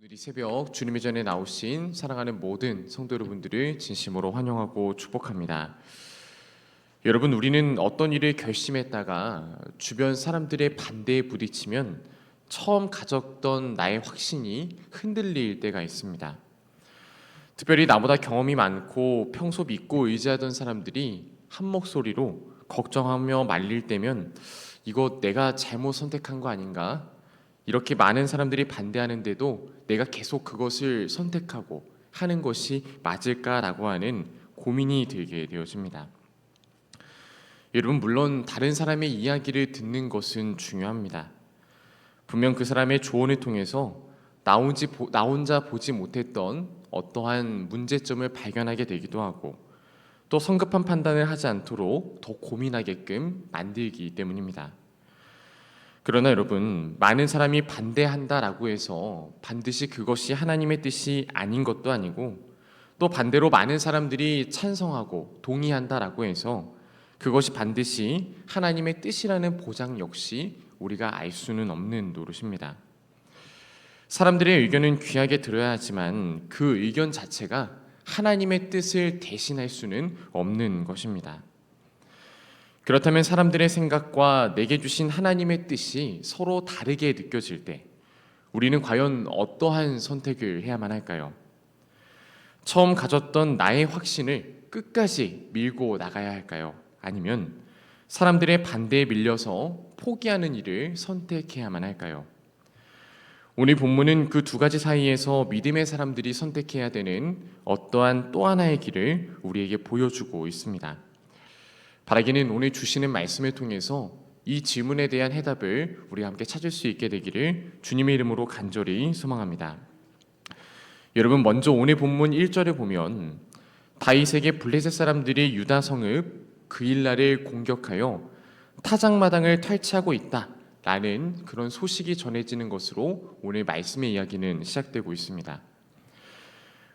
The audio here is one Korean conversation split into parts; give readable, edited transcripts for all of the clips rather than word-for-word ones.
오늘 이 새벽 주님의 전에 나오신 사랑하는 모든 성도 여러분들을 진심으로 환영하고 축복합니다. 여러분, 우리는 어떤 일을 결심했다가 주변 사람들의 반대에 부딪히면 처음 가졌던 나의 확신이 흔들릴 때가 있습니다. 특별히 나보다 경험이 많고 평소 믿고 의지하던 사람들이 한 목소리로 걱정하며 말릴 때면 이거 내가 잘못 선택한 거 아닌가? 이렇게 많은 사람들이 반대하는데도 내가 계속 그것을 선택하고 하는 것이 맞을까라고 하는 고민이 들게 되어집니다. 여러분, 물론 다른 사람의 이야기를 듣는 것은 중요합니다. 분명 그 사람의 조언을 통해서 나 혼자 보지 못했던 어떠한 문제점을 발견하게 되기도 하고 또 성급한 판단을 하지 않도록 더 고민하게끔 만들기 때문입니다. 그러나 여러분, 많은 사람이 반대한다라고 해서 반드시 그것이 하나님의 뜻이 아닌 것도 아니고 또 반대로 많은 사람들이 찬성하고 동의한다라고 해서 그것이 반드시 하나님의 뜻이라는 보장 역시 우리가 알 수는 없는 노릇입니다. 사람들의 의견은 귀하게 들어야 하지만 그 의견 자체가 하나님의 뜻을 대신할 수는 없는 것입니다. 그렇다면 사람들의 생각과 내게 주신 하나님의 뜻이 서로 다르게 느껴질 때 우리는 과연 어떠한 선택을 해야만 할까요? 처음 가졌던 나의 확신을 끝까지 밀고 나가야 할까요? 아니면 사람들의 반대에 밀려서 포기하는 일을 선택해야만 할까요? 오늘 본문은 그 두 가지 사이에서 믿음의 사람들이 선택해야 되는 어떠한 또 하나의 길을 우리에게 보여주고 있습니다. 바라기는 오늘 주시는 말씀을 통해서 이 질문에 대한 해답을 우리가 함께 찾을 수 있게 되기를 주님의 이름으로 간절히 소망합니다. 여러분, 먼저 오늘 본문 1절에 보면 다윗에게 블레셋 사람들이 유다 성읍 그일라를 공격하여 타작마당을 탈취하고 있다 라는 그런 소식이 전해지는 것으로 오늘 말씀의 이야기는 시작되고 있습니다.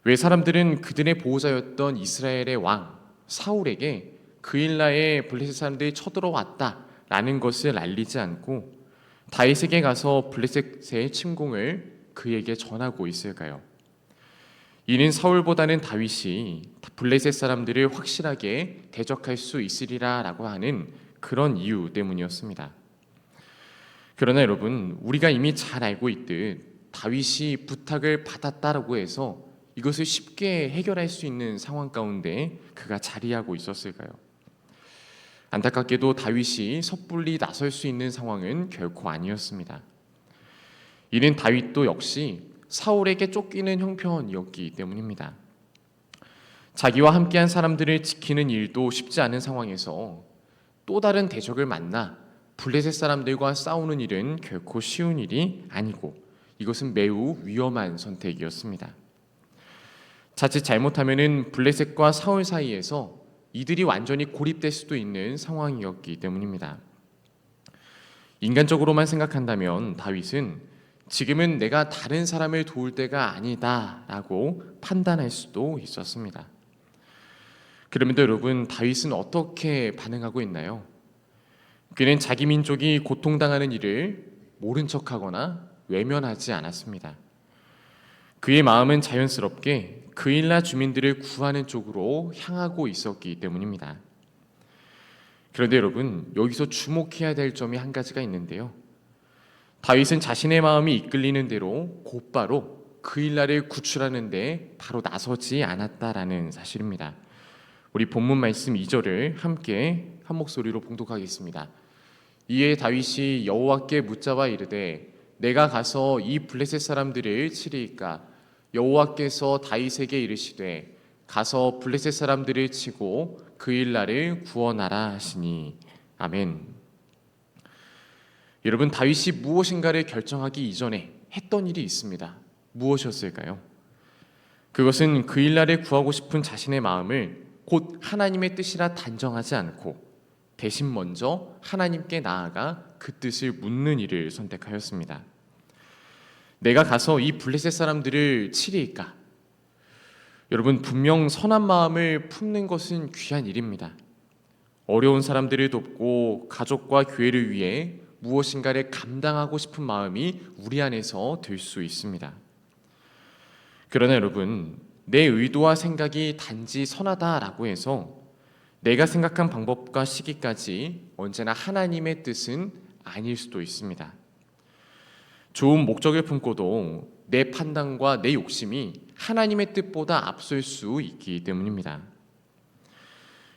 왜 사람들은 그들의 보호자였던 이스라엘의 왕 사울에게 그일라에 블레셋 사람들이 쳐들어왔다라는 것을 알리지 않고 다윗에게 가서 블레셋의 침공을 그에게 전하고 있을까요? 이는 사울보다는 다윗이 블레셋 사람들을 확실하게 대적할 수 있으리라라고 하는 그런 이유 때문이었습니다. 그러나 여러분, 우리가 이미 잘 알고 있듯 다윗이 부탁을 받았다라고 해서 이것을 쉽게 해결할 수 있는 상황 가운데 그가 자리하고 있었을까요? 안타깝게도 다윗이 섣불리 나설 수 있는 상황은 결코 아니었습니다. 이는 다윗도 역시 사울에게 쫓기는 형편이었기 때문입니다. 자기와 함께한 사람들을 지키는 일도 쉽지 않은 상황에서 또 다른 대적을 만나 블레셋 사람들과 싸우는 일은 결코 쉬운 일이 아니고 이것은 매우 위험한 선택이었습니다. 자칫 잘못하면은 블레셋과 사울 사이에서 이들이 완전히 고립될 수도 있는 상황이었기 때문입니다. 인간적으로만 생각한다면 다윗은 지금은 내가 다른 사람을 도울 때가 아니다라고 판단할 수도 있었습니다. 그럼에도 여러분, 다윗은 어떻게 반응하고 있나요? 그는 자기 민족이 고통당하는 일을 모른 척하거나 외면하지 않았습니다. 그의 마음은 자연스럽게 그일라 주민들을 구하는 쪽으로 향하고 있었기 때문입니다. 그런데 여러분, 여기서 주목해야 될 점이 한 가지가 있는데요. 다윗은 자신의 마음이 이끌리는 대로 곧바로 그일라를 구출하는 데 바로 나서지 않았다라는 사실입니다. 우리 본문 말씀 2절을 함께 한 목소리로 봉독하겠습니다. 이에 다윗이 여호와께 묻자와 이르되 내가 가서 이 블레셋 사람들을 치리이까? 여호와께서 다윗에게 이르시되 가서 블레셋 사람들을 치고 그일라를 구원하라 하시니. 아멘. 여러분, 다윗이 무엇인가를 결정하기 이전에 했던 일이 있습니다. 무엇이었을까요? 그것은 그일라를 구하고 싶은 자신의 마음을 곧 하나님의 뜻이라 단정하지 않고 대신 먼저 하나님께 나아가 그 뜻을 묻는 일을 선택하였습니다. 내가 가서 이 블레셋 사람들을 치리이까? 여러분, 분명 선한 마음을 품는 것은 귀한 일입니다. 어려운 사람들을 돕고 가족과 교회를 위해 무엇인가를 감당하고 싶은 마음이 우리 안에서 들 수 있습니다. 그러나 여러분, 내 의도와 생각이 단지 선하다라고 해서 내가 생각한 방법과 시기까지 언제나 하나님의 뜻은 아닐 수도 있습니다. 좋은 목적을 품고도 내 판단과 내 욕심이 하나님의 뜻보다 앞설 수 있기 때문입니다.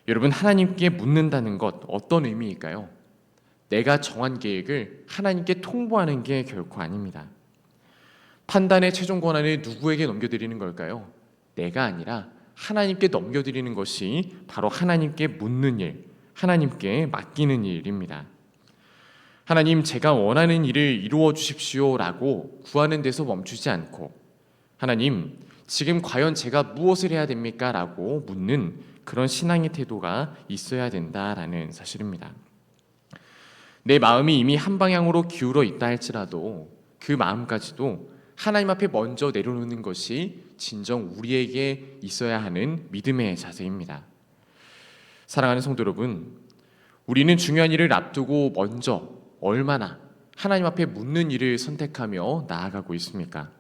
여러분, 하나님께 묻는다는 것 어떤 의미일까요? 내가 정한 계획을 하나님께 통보하는 게 결코 아닙니다. 판단의 최종 권한을 누구에게 넘겨드리는 걸까요? 내가 아니라 하나님께 넘겨드리는 것이 바로 하나님께 묻는 일, 하나님께 맡기는 일입니다. 하나님, 제가 원하는 일을 이루어 주십시오라고 구하는 데서 멈추지 않고, 하나님, 지금 과연 제가 무엇을 해야 됩니까? 라고 묻는 그런 신앙의 태도가 있어야 된다라는 사실입니다. 내 마음이 이미 한 방향으로 기울어 있다 할지라도 그 마음까지도 하나님 앞에 먼저 내려놓는 것이 진정 우리에게 있어야 하는 믿음의 자세입니다. 사랑하는 성도 여러분, 우리는 중요한 일을 앞두고 먼저 얼마나 하나님 앞에 묻는 일을 선택하며 나아가고 있습니까?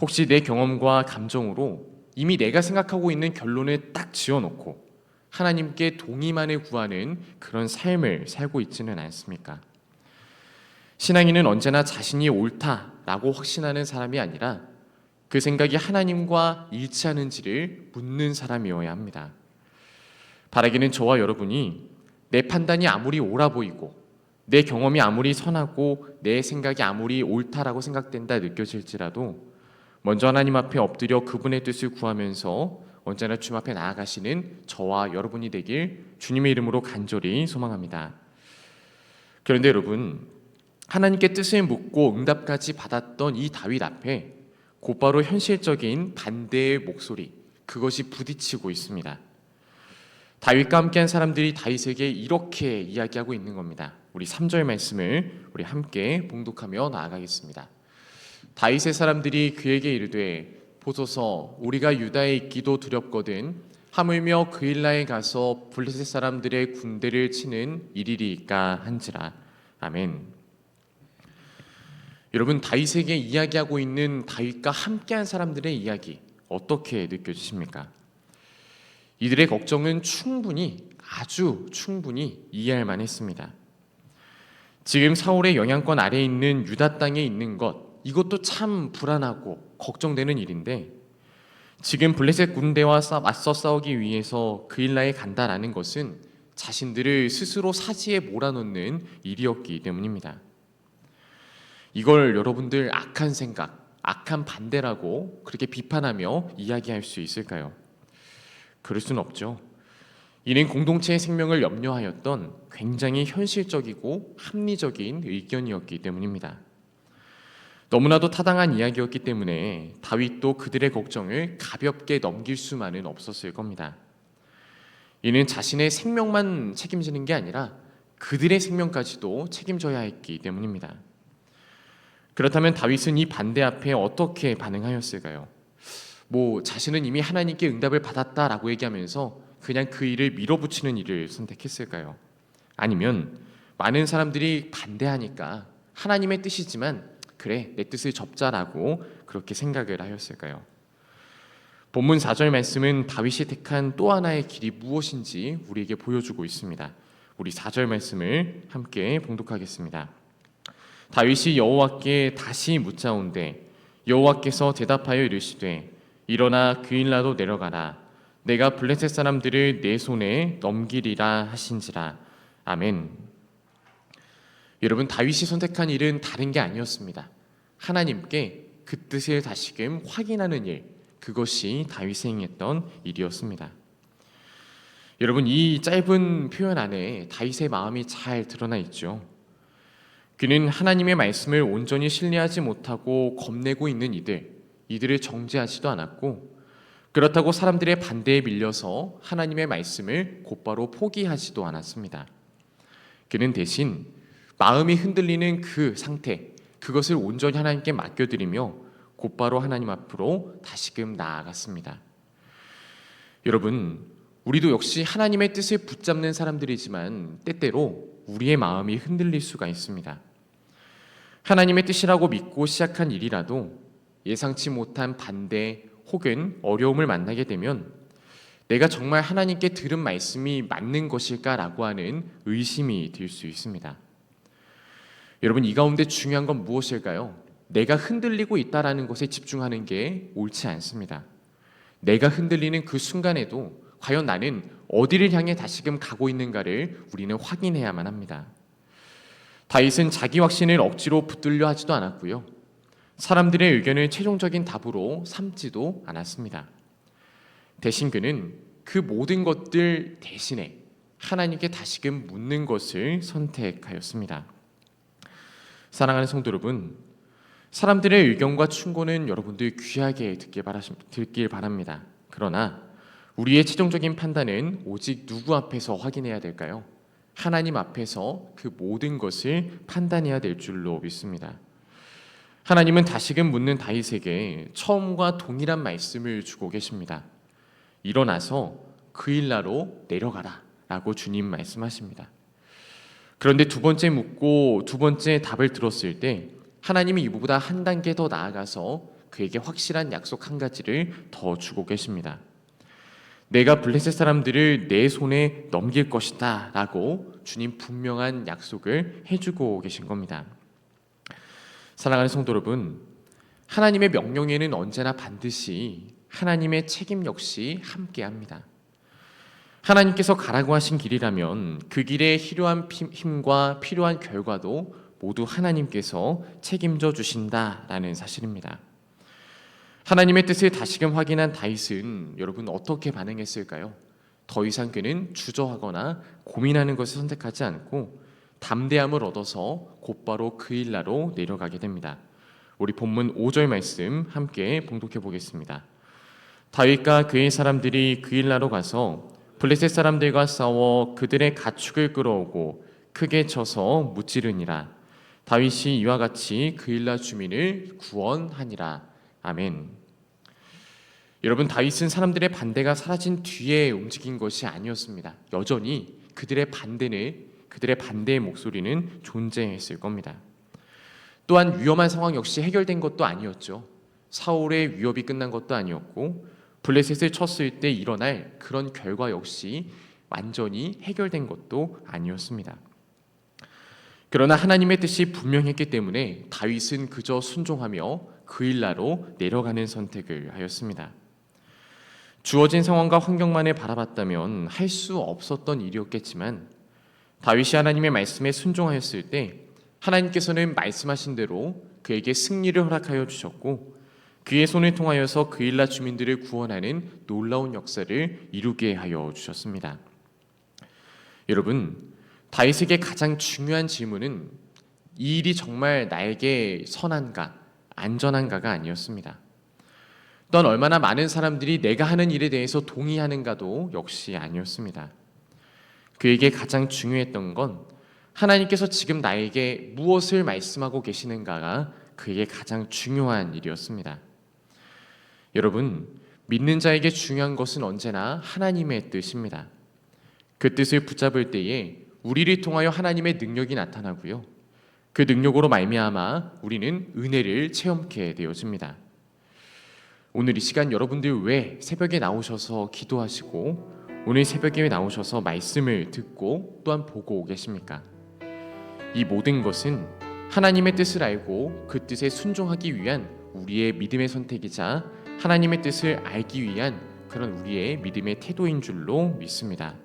혹시 내 경험과 감정으로 이미 내가 생각하고 있는 결론을 딱 지어놓고 하나님께 동의만을 구하는 그런 삶을 살고 있지는 않습니까? 신앙인은 언제나 자신이 옳다라고 확신하는 사람이 아니라 그 생각이 하나님과 일치하는지를 묻는 사람이어야 합니다. 바라기는 저와 여러분이 내 판단이 아무리 옳아 보이고 내 경험이 아무리 선하고 내 생각이 아무리 옳다라고 생각된다 느껴질지라도 먼저 하나님 앞에 엎드려 그분의 뜻을 구하면서 언제나 주님 앞에 나아가시는 저와 여러분이 되길 주님의 이름으로 간절히 소망합니다. 그런데 여러분, 하나님께 뜻을 묻고 응답까지 받았던 이 다윗 앞에 곧바로 현실적인 반대의 목소리, 그것이 부딪히고 있습니다. 다윗과 함께한 사람들이 다윗에게 이렇게 이야기하고 있는 겁니다. 우리 3절 말씀을 우리 함께 봉독하며 나아가겠습니다. 다윗의 사람들이 그에게 이르되 보소서 우리가 유다에 있기도 두렵거든 하물며 그일라에 가서 블레셋 사람들의 군대를 치는 일이리까 한지라. 아멘. 여러분, 다윗에게 이야기하고 있는 다윗과 함께한 사람들의 이야기 어떻게 느껴지십니까? 이들의 걱정은 아주 충분히 이해할 만했습니다. 지금 사울의 영향권 아래에 있는 유다 땅에 있는 것, 이것도 참 불안하고 걱정되는 일인데 지금 블레셋 군대와 맞서 싸우기 위해서 그일라에 간다라는 것은 자신들을 스스로 사지에 몰아넣는 일이었기 때문입니다. 이걸 여러분들 악한 생각, 악한 반대라고 그렇게 비판하며 이야기할 수 있을까요? 그럴 수는 없죠. 이는 공동체의 생명을 염려하였던 굉장히 현실적이고 합리적인 의견이었기 때문입니다. 너무나도 타당한 이야기였기 때문에 다윗도 그들의 걱정을 가볍게 넘길 수만은 없었을 겁니다. 이는 자신의 생명만 책임지는 게 아니라 그들의 생명까지도 책임져야 했기 때문입니다. 그렇다면 다윗은 이 반대 앞에 어떻게 반응하였을까요? 자신은 이미 하나님께 응답을 받았다라고 얘기하면서 그냥 그 일을 밀어붙이는 일을 선택했을까요? 아니면 많은 사람들이 반대하니까 하나님의 뜻이지만 그래, 내 뜻을 접자라고 그렇게 생각을 하였을까요? 본문 4절 말씀은 다윗이 택한 또 하나의 길이 무엇인지 우리에게 보여주고 있습니다. 우리 4절 말씀을 함께 봉독하겠습니다. 다윗이 여호와께 다시 묻자온대 여호와께서 대답하여 이르시되 일어나 그일라로 내려가라 내가 블레셋 사람들을 내 손에 넘기리라 하신지라. 아멘. 여러분, 다윗이 선택한 일은 다른 게 아니었습니다. 하나님께 그 뜻을 다시금 확인하는 일, 그것이 다윗이 행했던 일이었습니다. 여러분, 이 짧은 표현 안에 다윗의 마음이 잘 드러나 있죠. 그는 하나님의 말씀을 온전히 신뢰하지 못하고 겁내고 있는 이들을 정죄하지도 않았고 그렇다고 사람들의 반대에 밀려서 하나님의 말씀을 곧바로 포기하지도 않았습니다. 그는 대신 마음이 흔들리는 그 상태, 그것을 온전히 하나님께 맡겨드리며 곧바로 하나님 앞으로 다시금 나아갔습니다. 여러분, 우리도 역시 하나님의 뜻을 붙잡는 사람들이지만 때때로 우리의 마음이 흔들릴 수가 있습니다. 하나님의 뜻이라고 믿고 시작한 일이라도 예상치 못한 반대 혹은 어려움을 만나게 되면 내가 정말 하나님께 들은 말씀이 맞는 것일까라고 하는 의심이 들 수 있습니다. 여러분, 이 가운데 중요한 건 무엇일까요? 내가 흔들리고 있다라는 것에 집중하는 게 옳지 않습니다. 내가 흔들리는 그 순간에도 과연 나는 어디를 향해 다시금 가고 있는가를 우리는 확인해야만 합니다. 다윗은 자기 확신을 억지로 붙들려 하지도 않았고요. 사람들의 의견을 최종적인 답으로 삼지도 않았습니다. 대신 그는 그 모든 것들 대신에 하나님께 다시금 묻는 것을 선택하였습니다. 사랑하는 성도 여러분, 사람들의 의견과 충고는 여러분들 귀하게 듣길 바랍니다. 그러나 우리의 최종적인 판단은 오직 누구 앞에서 확인해야 될까요? 하나님 앞에서 그 모든 것을 판단해야 될 줄로 믿습니다. 하나님은 다시금 묻는 다윗에게 처음과 동일한 말씀을 주고 계십니다. 일어나서 그일라로 내려가라 라고 주님 말씀하십니다. 그런데 두 번째 묻고 두 번째 답을 들었을 때 하나님이 이보다 한 단계 더 나아가서 그에게 확실한 약속 한 가지를 더 주고 계십니다. 내가 블레셋 사람들을 내 손에 넘길 것이다 라고 주님 분명한 약속을 해주고 계신 겁니다. 사랑하는 성도 여러분, 하나님의 명령에는 언제나 반드시 하나님의 책임 역시 함께합니다. 하나님께서 가라고 하신 길이라면 그 길에 필요한 힘과 필요한 결과도 모두 하나님께서 책임져 주신다라는 사실입니다. 하나님의 뜻을 다시금 확인한 다윗은 여러분 어떻게 반응했을까요? 더 이상 그는 주저하거나 고민하는 것을 선택하지 않고 담대함을 얻어서 곧바로 그일라로 내려가게 됩니다. 우리 본문 5절 말씀 함께 봉독해 보겠습니다. 다윗과 그의 사람들이 그일라로 가서 블레셋 사람들과 싸워 그들의 가축을 끌어오고 크게 쳐서 무찌르니라. 다윗이 이와 같이 그일라 주민을 구원하니라. 아멘. 여러분, 다윗은 사람들의 반대가 사라진 뒤에 움직인 것이 아니었습니다. 여전히 그들의 반대의 목소리는 존재했을 겁니다. 또한 위험한 상황 역시 해결된 것도 아니었죠. 사울의 위협이 끝난 것도 아니었고 블레셋을 쳤을 때 일어날 그런 결과 역시 완전히 해결된 것도 아니었습니다. 그러나 하나님의 뜻이 분명했기 때문에 다윗은 그저 순종하며 그일라로 내려가는 선택을 하였습니다. 주어진 상황과 환경만을 바라봤다면 할 수 없었던 일이었겠지만 다윗이 하나님의 말씀에 순종하였을 때 하나님께서는 말씀하신 대로 그에게 승리를 허락하여 주셨고 그의 손을 통하여서 그일라 주민들을 구원하는 놀라운 역사를 이루게 하여 주셨습니다. 여러분, 다윗에게 가장 중요한 질문은 이 일이 정말 나에게 선한가, 안전한가가 아니었습니다. 또한 얼마나 많은 사람들이 내가 하는 일에 대해서 동의하는가도 역시 아니었습니다. 그에게 가장 중요했던 건 하나님께서 지금 나에게 무엇을 말씀하고 계시는가가 그에게 가장 중요한 일이었습니다. 여러분, 믿는 자에게 중요한 것은 언제나 하나님의 뜻입니다. 그 뜻을 붙잡을 때에 우리를 통하여 하나님의 능력이 나타나고요. 그 능력으로 말미암아 우리는 은혜를 체험케 되어집니다. 오늘 이 시간 여러분들 왜 새벽에 나오셔서 기도하시고 오늘 새벽에 나오셔서 말씀을 듣고 또한 보고 계십니까? 이 모든 것은 하나님의 뜻을 알고 그 뜻에 순종하기 위한 우리의 믿음의 선택이자 하나님의 뜻을 알기 위한 그런 우리의 믿음의 태도인 줄로 믿습니다.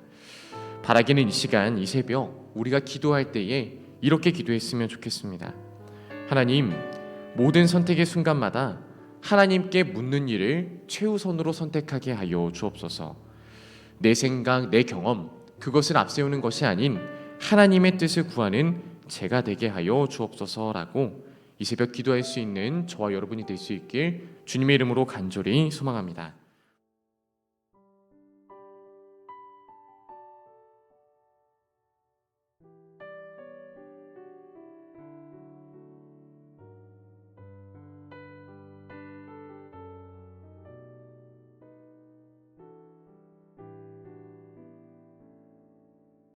바라기는 이 시간 이 새벽 우리가 기도할 때에 이렇게 기도했으면 좋겠습니다. 하나님, 모든 선택의 순간마다 하나님께 묻는 일을 최우선으로 선택하게 하여 주옵소서. 내 생각, 내 경험, 그것을 앞세우는 것이 아닌 하나님의 뜻을 구하는 제가 되게 하여 주옵소서라고 이 새벽 기도할 수 있는 저와 여러분이 될 수 있길 주님의 이름으로 간절히 소망합니다.